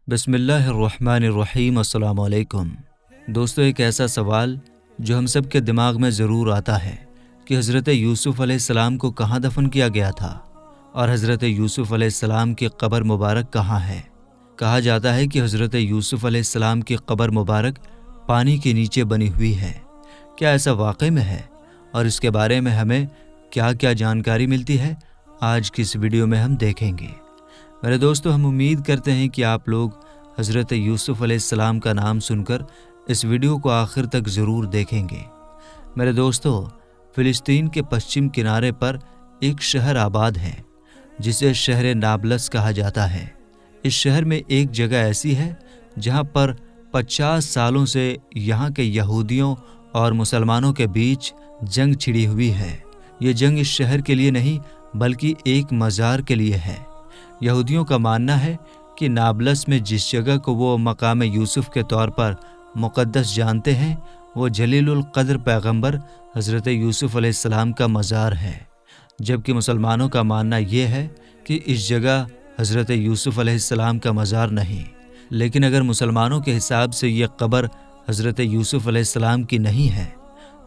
بسم اللہ الرحمن الرحیم۔ السلام علیکم دوستو، ایک ایسا سوال جو ہم سب کے دماغ میں ضرور آتا ہے کہ حضرت یوسف علیہ السلام کو کہاں دفن کیا گیا تھا اور حضرت یوسف علیہ السلام کی قبر مبارک کہاں ہے۔ کہا جاتا ہے کہ حضرت یوسف علیہ السلام کی قبر مبارک پانی کے نیچے بنی ہوئی ہے۔ کیا ایسا واقعی میں ہے اور اس کے بارے میں ہمیں کیا کیا جانکاری ملتی ہے، آج کی اس ویڈیو میں ہم دیکھیں گے۔ میرے دوستو، ہم امید کرتے ہیں کہ آپ لوگ حضرت یوسف علیہ السلام کا نام سن کر اس ویڈیو کو آخر تک ضرور دیکھیں گے۔ میرے دوستو، فلسطین کے پشچم کنارے پر ایک شہر آباد ہے جسے شہر نابلس کہا جاتا ہے۔ اس شہر میں ایک جگہ ایسی ہے جہاں پر 50 سالوں سے یہاں کے یہودیوں اور مسلمانوں کے بیچ جنگ چھڑی ہوئی ہے۔ یہ جنگ اس شہر کے لیے نہیں بلکہ ایک مزار کے لیے ہے۔ یہودیوں کا ماننا ہے کہ نابلس میں جس جگہ کو وہ مقام یوسف کے طور پر مقدس جانتے ہیں، وہ جلیل القدر پیغمبر حضرت یوسف علیہ السلام کا مزار ہے، جبکہ مسلمانوں کا ماننا یہ ہے کہ اس جگہ حضرت یوسف علیہ السلام کا مزار نہیں۔ لیکن اگر مسلمانوں کے حساب سے یہ قبر حضرت یوسف علیہ السلام کی نہیں ہے،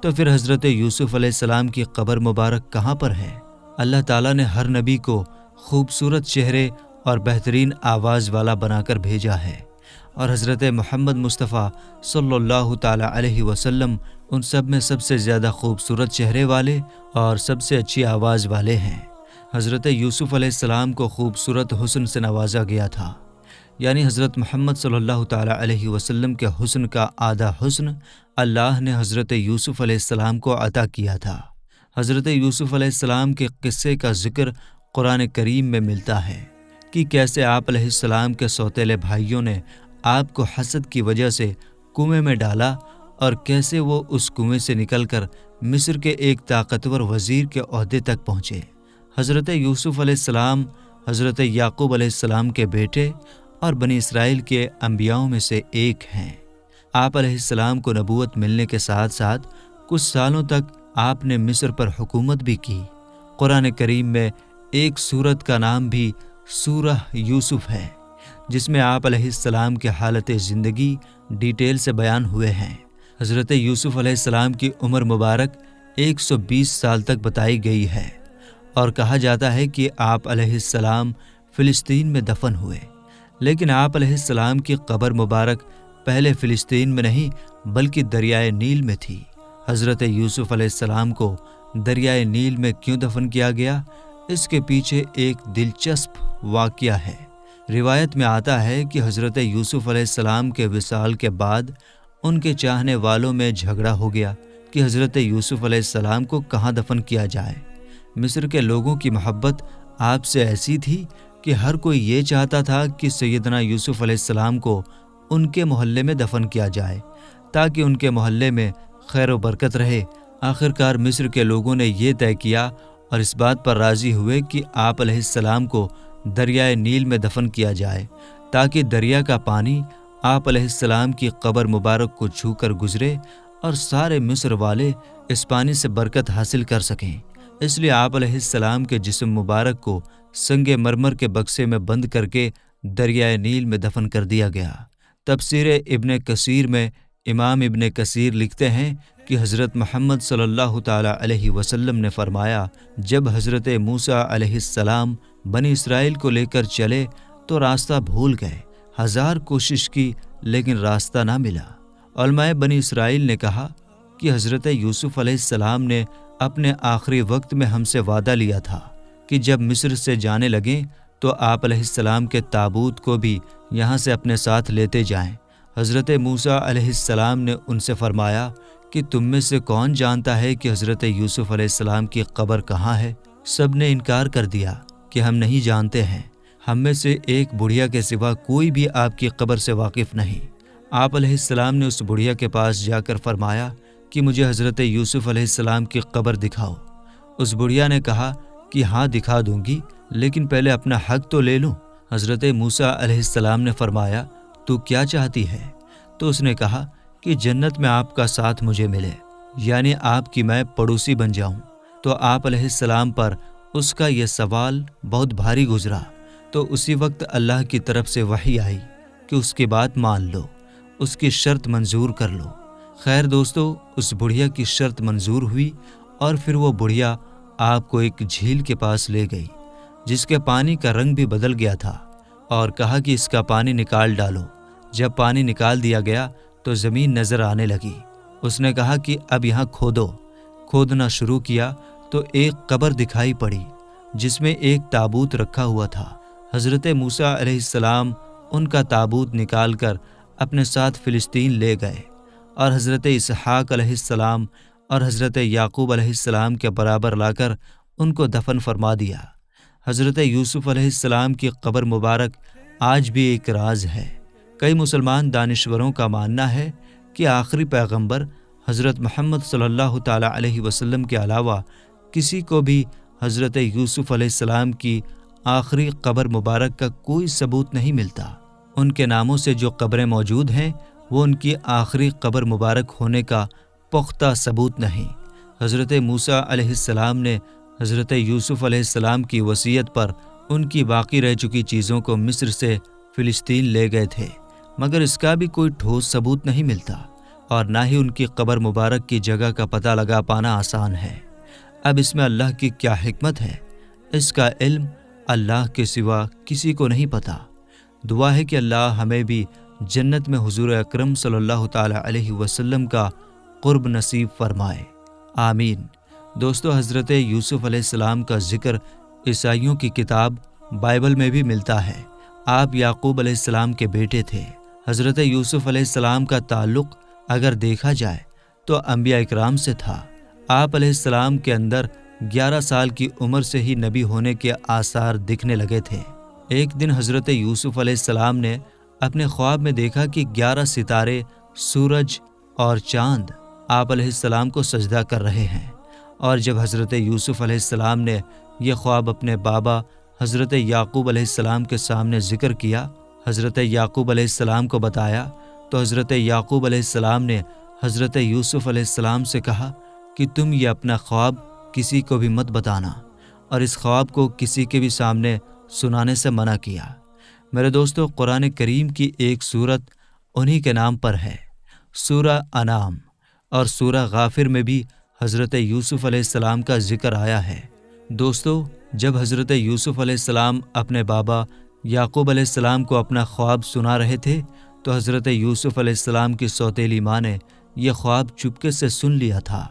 تو پھر حضرت یوسف علیہ السلام کی قبر مبارک کہاں پر ہے؟ اللہ تعالیٰ نے ہر نبی کو خوبصورت چہرے اور بہترین آواز والا بنا کر بھیجا ہے، اور حضرت محمد مصطفیٰ صلی اللہ تعالیٰ علیہ وسلم ان سب میں سب سے زیادہ خوبصورت چہرے والے اور سب سے اچھی آواز والے ہیں۔ حضرت یوسف علیہ السلام کو خوبصورت حسن سے نوازا گیا تھا، یعنی حضرت محمد صلی اللہ تعالیٰ علیہ وسلم کے حسن کا آدھا حسن اللہ نے حضرت یوسف علیہ السلام کو عطا کیا تھا۔ حضرت یوسف علیہ السلام کے قصے کا ذکر قرآن کریم میں ملتا ہے کہ کیسے آپ علیہ السلام کے سوتیلے بھائیوں نے آپ کو حسد کی وجہ سے کنویں میں ڈالا، اور کیسے وہ اس کنویں سے نکل کر مصر کے ایک طاقتور وزیر کے عہدے تک پہنچے۔ حضرت یوسف علیہ السلام حضرت یعقوب علیہ السلام کے بیٹے اور بنی اسرائیل کے انبیاؤں میں سے ایک ہیں۔ آپ علیہ السلام کو نبوت ملنے کے ساتھ ساتھ کچھ سالوں تک آپ نے مصر پر حکومت بھی کی۔ قرآن کریم میں ایک سورت کا نام بھی سورہ یوسف ہے، جس میں آپ علیہ السلام کے حالت زندگی ڈیٹیل سے بیان ہوئے ہیں۔ حضرت یوسف علیہ السلام کی عمر مبارک 120 سال تک بتائی گئی ہے، اور کہا جاتا ہے کہ آپ علیہ السلام فلسطین میں دفن ہوئے۔ لیکن آپ علیہ السلام کی قبر مبارک پہلے فلسطین میں نہیں بلکہ دریائے نیل میں تھی۔ حضرت یوسف علیہ السلام کو دریائے نیل میں کیوں دفن کیا گیا، اس کے پیچھے ایک دلچسپ واقعہ ہے۔ روایت میں آتا ہے کہ حضرت یوسف علیہ السلام کے وصال کے بعد ان کے چاہنے والوں میں جھگڑا ہو گیا کہ حضرت یوسف علیہ السلام کو کہاں دفن کیا جائے۔ مصر کے لوگوں کی محبت آپ سے ایسی تھی کہ ہر کوئی یہ چاہتا تھا کہ سیدنا یوسف علیہ السلام کو ان کے محلے میں دفن کیا جائے تاکہ ان کے محلے میں خیر و برکت رہے۔ آخرکار مصر کے لوگوں نے یہ طے کیا اور اس بات پر راضی ہوئے کہ آپ علیہ السلام کو دریائے نیل میں دفن کیا جائے تاکہ دریا کا پانی آپ علیہ السلام کی قبر مبارک کو چھو کر گزرے اور سارے مصر والے اس پانی سے برکت حاصل کر سکیں۔ اس لیے آپ علیہ السلام کے جسم مبارک کو سنگ مرمر کے بکسے میں بند کر کے دریائے نیل میں دفن کر دیا گیا۔ تفسیر ابن کثیر میں امام ابن کثیر لکھتے ہیں کہ حضرت محمد صلی اللہ تعالیٰ علیہ وسلم نے فرمایا، جب حضرت موسیٰ علیہ السلام بنی اسرائیل کو لے کر چلے تو راستہ بھول گئے، 1000 کوشش کی لیکن راستہ نہ ملا۔ علماء بنی اسرائیل نے کہا کہ حضرت یوسف علیہ السلام نے اپنے آخری وقت میں ہم سے وعدہ لیا تھا کہ جب مصر سے جانے لگیں تو آپ علیہ السلام کے تابوت کو بھی یہاں سے اپنے ساتھ لیتے جائیں۔ حضرت موسیٰ علیہ السلام نے ان سے فرمایا کہ تم میں سے کون جانتا ہے کہ حضرت یوسف علیہ السلام کی قبر کہاں ہے؟ سب نے انکار کر دیا کہ ہم نہیں جانتے ہیں، ہم میں سے ایک بڑھیا کے سوا کوئی بھی آپ کی قبر سے واقف نہیں۔ آپ علیہ السلام نے اس بڑھیا کے پاس جا کر فرمایا کہ مجھے حضرت یوسف علیہ السلام کی قبر دکھاؤ۔ اس بڑھیا نے کہا کہ ہاں دکھا دوں گی، لیکن پہلے اپنا حق تو لے لوں۔ حضرت موسیٰ علیہ السلام نے فرمایا، تو کیا چاہتی ہے؟ تو اس نے کہا کہ جنت میں آپ کا ساتھ مجھے ملے، یعنی آپ کی میں پڑوسی بن جاؤں۔ تو آپ علیہ السلام پر اس کا یہ سوال بہت بھاری گزرا، تو اسی وقت اللہ کی طرف سے وحی آئی کہ اس کی بات مان لو، اس کی شرط منظور کر لو۔ خیر دوستو، اس بڑھیا کی شرط منظور ہوئی اور پھر وہ بڑھیا آپ کو ایک جھیل کے پاس لے گئی جس کے پانی کا رنگ بھی بدل گیا تھا، اور کہا کہ اس کا پانی نکال ڈالو۔ جب پانی نکال دیا گیا تو زمین نظر آنے لگی۔ اس نے کہا کہ اب یہاں کھودو۔ کھودنا شروع کیا تو ایک قبر دکھائی پڑی جس میں ایک تابوت رکھا ہوا تھا۔ حضرت موسیٰ علیہ السلام ان کا تابوت نکال کر اپنے ساتھ فلسطین لے گئے، اور حضرت اسحاق علیہ السلام اور حضرت یعقوب علیہ السلام کے برابر لا کر ان کو دفن فرما دیا۔ حضرت یوسف علیہ السلام کی قبر مبارک آج بھی ایک راز ہے۔ کئی مسلمان دانشوروں کا ماننا ہے کہ آخری پیغمبر حضرت محمد صلی اللہ تعالیٰ علیہ وسلم کے علاوہ کسی کو بھی حضرت یوسف علیہ السلام کی آخری قبر مبارک کا کوئی ثبوت نہیں ملتا۔ ان کے ناموں سے جو قبریں موجود ہیں وہ ان کی آخری قبر مبارک ہونے کا پختہ ثبوت نہیں۔ حضرت موسیٰ علیہ السلام نے حضرت یوسف علیہ السلام کی وصیت پر ان کی باقی رہ چکی چیزوں کو مصر سے فلسطین لے گئے تھے، مگر اس کا بھی کوئی ٹھوس ثبوت نہیں ملتا، اور نہ ہی ان کی قبر مبارک کی جگہ کا پتہ لگا پانا آسان ہے۔ اب اس میں اللہ کی کیا حکمت ہے، اس کا علم اللہ کے سوا کسی کو نہیں پتہ۔ دعا ہے کہ اللہ ہمیں بھی جنت میں حضور اکرم صلی اللہ تعالیٰ علیہ وسلم کا قرب نصیب فرمائے، آمین۔ دوستو، حضرت یوسف علیہ السلام کا ذکر عیسائیوں کی کتاب بائبل میں بھی ملتا ہے۔ آپ یعقوب علیہ السلام کے بیٹے تھے۔ حضرت یوسف علیہ السلام کا تعلق اگر دیکھا جائے تو انبیاء اکرام سے تھا۔ آپ علیہ السلام کے اندر 11 سال کی عمر سے ہی نبی ہونے کے آثار دکھنے لگے تھے۔ ایک دن حضرت یوسف علیہ السلام نے اپنے خواب میں دیکھا کہ 11 ستارے، سورج اور چاند آپ علیہ السلام کو سجدہ کر رہے ہیں، اور جب حضرت یوسف علیہ السلام نے یہ خواب اپنے بابا حضرت یعقوب علیہ السلام کے سامنے ذکر کیا، حضرت یعقوب علیہ السلام کو بتایا، تو حضرت یعقوب علیہ السلام نے حضرت یوسف علیہ السلام سے کہا کہ تم یہ اپنا خواب کسی کو بھی مت بتانا، اور اس خواب کو کسی کے بھی سامنے سنانے سے منع کیا۔ میرے دوستو، قرآن کریم کی ایک سورت انہی کے نام پر ہے، سورہ انعام، اور سورہ غافر میں بھی حضرت یوسف علیہ السلام کا ذکر آیا ہے۔ دوستو، جب حضرت یوسف علیہ السلام اپنے بابا یعقوب علیہ السلام کو اپنا خواب سنا رہے تھے تو حضرت یوسف علیہ السلام کی سوتیلی ماں نے یہ خواب چپکے سے سن لیا تھا،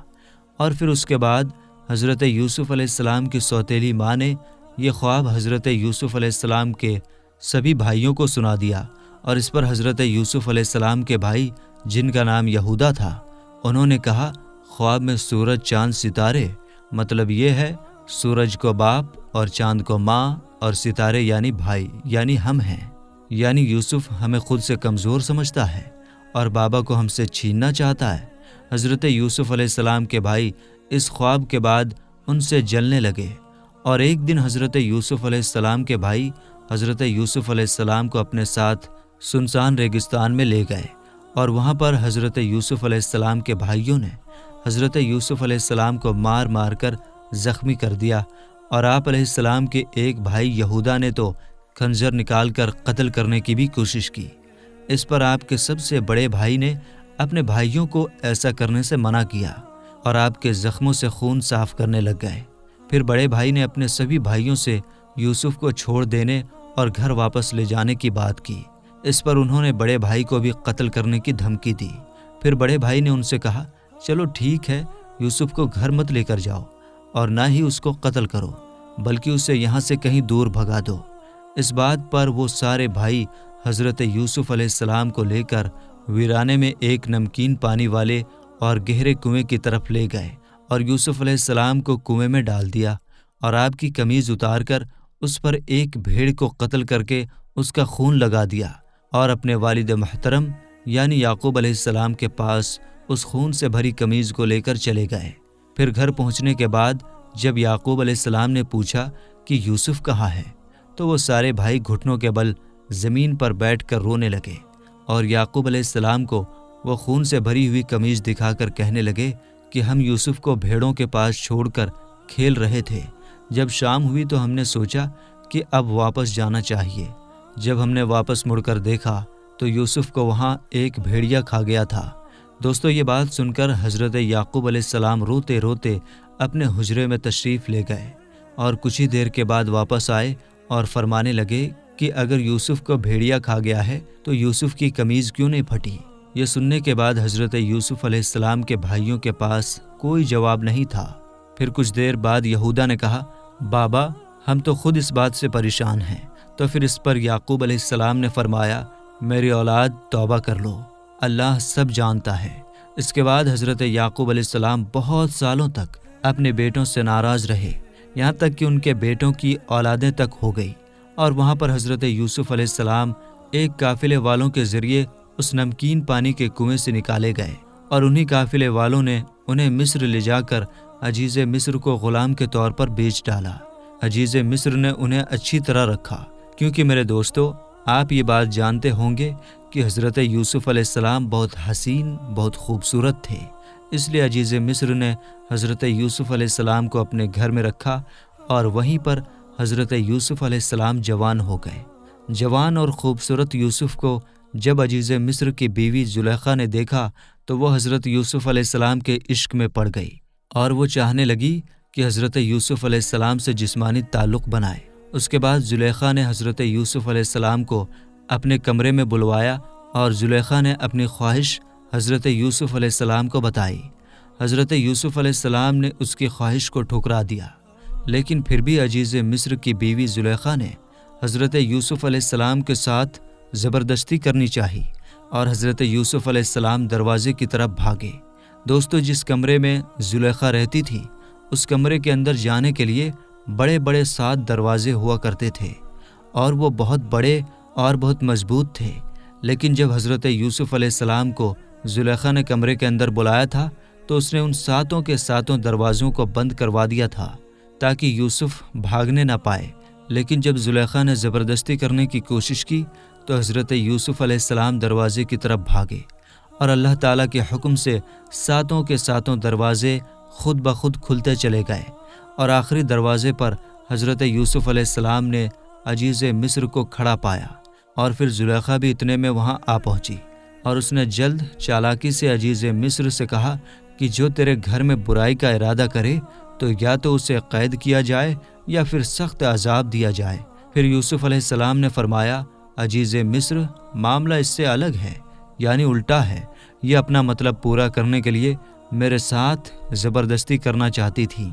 اور پھر اس کے بعد حضرت یوسف علیہ السلام کی سوتیلی ماں نے یہ خواب حضرت یوسف علیہ السلام کے سبھی بھائیوں کو سنا دیا، اور اس پر حضرت یوسف علیہ السلام کے بھائی جن کا نام یہودا تھا، انہوں نے کہا خواب میں سورج چاند ستارے، مطلب یہ ہے سورج کو باپ اور چاند کو ماں اور ستارے یعنی بھائی یعنی ہم ہیں، یعنی یوسف ہمیں خود سے کمزور سمجھتا ہے اور بابا کو ہم سے چھیننا چاہتا ہے۔ حضرت یوسف علیہ السلام کے بھائی اس خواب کے بعد ان سے جلنے لگے، اور ایک دن حضرت یوسف علیہ السلام کے بھائی حضرت یوسف علیہ السلام کو اپنے ساتھ سنسان ریگستان میں لے گئے، اور وہاں پر حضرت یوسف علیہ السلام کے بھائیوں نے حضرت یوسف علیہ السلام کو مار مار کر زخمی کر دیا، اور آپ علیہ السلام کے ایک بھائی یہودا نے تو خنجر نکال کر قتل کرنے کی بھی کوشش کی۔ اس پر آپ کے سب سے بڑے بھائی نے اپنے بھائیوں کو ایسا کرنے سے منع کیا، اور آپ کے زخموں سے خون صاف کرنے لگ گئے۔ پھر بڑے بھائی نے اپنے سبھی بھائیوں سے یوسف کو چھوڑ دینے اور گھر واپس لے جانے کی بات کی۔ اس پر انہوں نے بڑے بھائی کو بھی قتل کرنے کی دھمکی دی۔ پھر بڑے بھائی نے ان سے کہا، چلو ٹھیک ہے، یوسف کو گھر مت لے کر جاؤ، اور نہ ہی اس کو قتل کرو، بلکہ اسے یہاں سے کہیں دور بھگا دو۔ اس بات پر وہ سارے بھائی حضرت یوسف علیہ السلام کو لے کر ویرانے میں ایک نمکین پانی والے اور گہرے کنویں کی طرف لے گئے، اور یوسف علیہ السلام کو کنویں میں ڈال دیا، اور آپ کی قمیض اتار کر اس پر ایک بھیڑ کو قتل کر کے اس کا خون لگا دیا، اور اپنے والد محترم یعنی یعقوب علیہ السلام کے پاس اس خون سے بھری قمیض کو لے کر چلے گئے۔ پھر گھر پہنچنے کے بعد جب یعقوب علیہ السلام نے پوچھا کہ یوسف کہاں ہے، تو وہ سارے بھائی گھٹنوں کے بل زمین پر بیٹھ کر رونے لگے، اور یعقوب علیہ السلام کو وہ خون سے بھری ہوئی قمیض دکھا کر کہنے لگے کہ ہم یوسف کو بھیڑوں کے پاس چھوڑ کر کھیل رہے تھے۔ جب شام ہوئی تو ہم نے سوچا کہ اب واپس جانا چاہیے۔ جب ہم نے واپس مڑ کر دیکھا تو یوسف کو وہاں ایک بھیڑیا کھا گیا تھا۔ دوستو یہ بات سن کر حضرت یعقوب علیہ السلام روتے روتے اپنے حجرے میں تشریف لے گئے اور کچھ ہی دیر کے بعد واپس آئے اور فرمانے لگے کہ اگر یوسف کو بھیڑیا کھا گیا ہے تو یوسف کی قمیض کیوں نہیں پھٹی؟ یہ سننے کے بعد حضرت یوسف علیہ السلام کے بھائیوں کے پاس کوئی جواب نہیں تھا۔ پھر کچھ دیر بعد یہودا نے کہا، بابا ہم تو خود اس بات سے پریشان ہیں۔ تو پھر اس پر یعقوب علیہ السلام نے فرمایا، میری اولاد توبہ کر لو، اللہ سب جانتا ہے۔ اس کے بعد حضرت یعقوب علیہ السلام بہت سالوں تک اپنے بیٹوں سے ناراض رہے، یہاں تک کہ ان کے بیٹوں کی اولادیں تک ہو گئی، اور وہاں پر حضرت یوسف علیہ السلام ایک قافلے والوں کے ذریعے اس نمکین پانی کے کنویں سے نکالے گئے، اور انہی قافلے والوں نے انہیں مصر لے جا کر عزیز مصر کو غلام کے طور پر بیچ ڈالا۔ عزیز مصر نے انہیں اچھی طرح رکھا، کیونکہ میرے دوستو آپ یہ بات جانتے ہوں گے کہ حضرت یوسف علیہ السلام بہت حسین، بہت خوبصورت تھے، اس لیے عزیز مصر نے حضرت یوسف علیہ السلام کو اپنے گھر میں رکھا، اور وہیں پر حضرت یوسف علیہ السلام جوان ہو گئے۔ جوان اور خوبصورت یوسف کو جب عزیز مصر کی بیوی زلیخا نے دیکھا تو وہ حضرت یوسف علیہ السلام کے عشق میں پڑ گئی، اور وہ چاہنے لگی کہ حضرت یوسف علیہ السلام سے جسمانی تعلق بنائے۔ اس کے بعد زلیخا نے حضرت یوسف علیہ السلام کو اپنے کمرے میں بلوایا، اور زلیخا نے اپنی خواہش حضرت یوسف علیہ السلام کو بتائی۔ حضرت یوسف علیہ السلام نے اس کی خواہش کو ٹھکرا دیا، لیکن پھر بھی عزیز مصر کی بیوی زلیخا نے حضرت یوسف علیہ السلام کے ساتھ زبردستی کرنی چاہی، اور حضرت یوسف علیہ السلام دروازے کی طرف بھاگے۔ دوستو جس کمرے میں زلیخا رہتی تھی اس کمرے کے اندر جانے کے لیے بڑے بڑے 7 دروازے ہوا کرتے تھے، اور وہ بہت بڑے اور بہت مضبوط تھے، لیکن جب حضرت یوسف علیہ السلام کو زلیخا نے کمرے کے اندر بلایا تھا تو اس نے ان 7 کے 7 دروازوں کو بند کروا دیا تھا تاکہ یوسف بھاگنے نہ پائے۔ لیکن جب زلیخا نے زبردستی کرنے کی کوشش کی تو حضرت یوسف علیہ السلام دروازے کی طرف بھاگے، اور اللہ تعالیٰ کے حکم سے 7 کے 7 دروازے خود بخود کھلتے چلے گئے، اور آخری دروازے پر حضرت یوسف علیہ السلام نے عزیز مصر کو کھڑا پایا، اور پھر زلیخا بھی اتنے میں وہاں آ پہنچی، اور اس نے جلد چالاکی سے عزیز مصر سے کہا کہ جو تیرے گھر میں برائی کا ارادہ کرے تو یا تو اسے قید کیا جائے یا پھر سخت عذاب دیا جائے۔ پھر یوسف علیہ السلام نے فرمایا، عزیز مصر معاملہ اس سے الگ ہے، یعنی الٹا ہے، یہ اپنا مطلب پورا کرنے کے لیے میرے ساتھ زبردستی کرنا چاہتی تھی،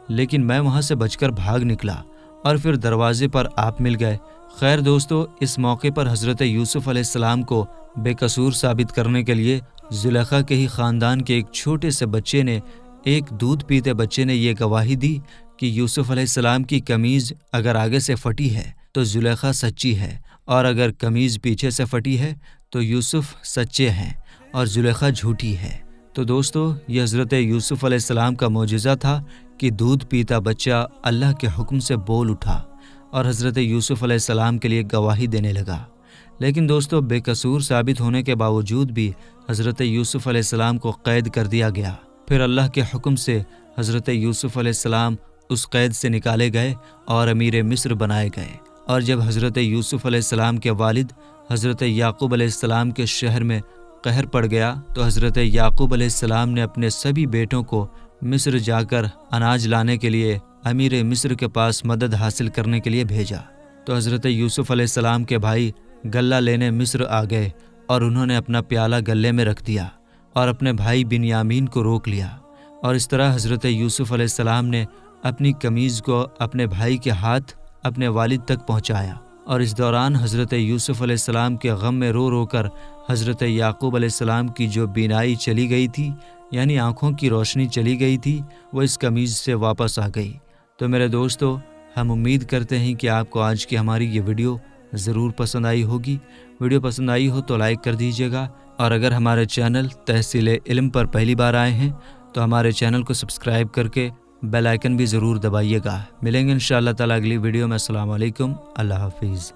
لیکن میں وہاں سے بچ کر بھاگ نکلا، اور پھر دروازے پر آپ مل گئے۔ خیر دوستو اس موقع پر حضرت یوسف علیہ السلام کو بے قصور ثابت کرنے کے لیے زلیخا کے ہی خاندان کے ایک چھوٹے سے بچے نے، ایک دودھ پیتے بچے نے یہ گواہی دی کہ یوسف علیہ السلام کی قمیض اگر آگے سے پھٹی ہے تو زلیخا سچی ہے، اور اگر قمیض پیچھے سے پھٹی ہے تو یوسف سچے ہیں اور زلیخا جھوٹی ہے۔ تو دوستو یہ حضرت یوسف علیہ السلام کا معجزہ تھا کہ دودھ پیتا بچہ اللہ کے حکم سے بول اٹھا اور حضرت یوسف علیہ السلام کے لیے گواہی دینے لگا۔ لیکن دوستو بے قصور ثابت ہونے کے باوجود بھی حضرت یوسف علیہ السلام کو قید کر دیا گیا۔ پھر اللہ کے حکم سے حضرت یوسف علیہ السلام اس قید سے نکالے گئے اور امیر مصر بنائے گئے، اور جب حضرت یوسف علیہ السلام کے والد حضرت یعقوب علیہ السلام کے شہر میں قہر پڑ گیا تو حضرت یعقوب علیہ السلام نے اپنے سبھی بیٹوں کو مصر جا کر اناج لانے کے لیے امیر مصر کے پاس مدد حاصل کرنے کے لیے بھیجا۔ تو حضرت یوسف علیہ السلام کے بھائی غلہ لینے مصر آ گئے، اور انہوں نے اپنا پیالہ غلے میں رکھ دیا اور اپنے بھائی بنیامین کو روک لیا، اور اس طرح حضرت یوسف علیہ السلام نے اپنی قمیض کو اپنے بھائی کے ہاتھ اپنے والد تک پہنچایا، اور اس دوران حضرت یوسف علیہ السلام کے غم میں رو رو کر حضرت یعقوب علیہ السلام کی جو بینائی چلی گئی تھی، یعنی آنکھوں کی روشنی چلی گئی تھی، وہ اس قمیض سے واپس آ گئی۔ تو میرے دوستو ہم امید کرتے ہیں کہ آپ کو آج کی ہماری یہ ویڈیو ضرور پسند آئی ہوگی۔ ویڈیو پسند آئی ہو تو لائک کر دیجیے گا، اور اگر ہمارے چینل تحصیل علم پر پہلی بار آئے ہیں تو ہمارے چینل کو سبسکرائب کر کے بیل آئیکن بھی ضرور دبائیے گا۔ ملیں گے انشاءاللہ تعالی اگلی ویڈیو میں۔ السلام علیکم، اللہ حافظ۔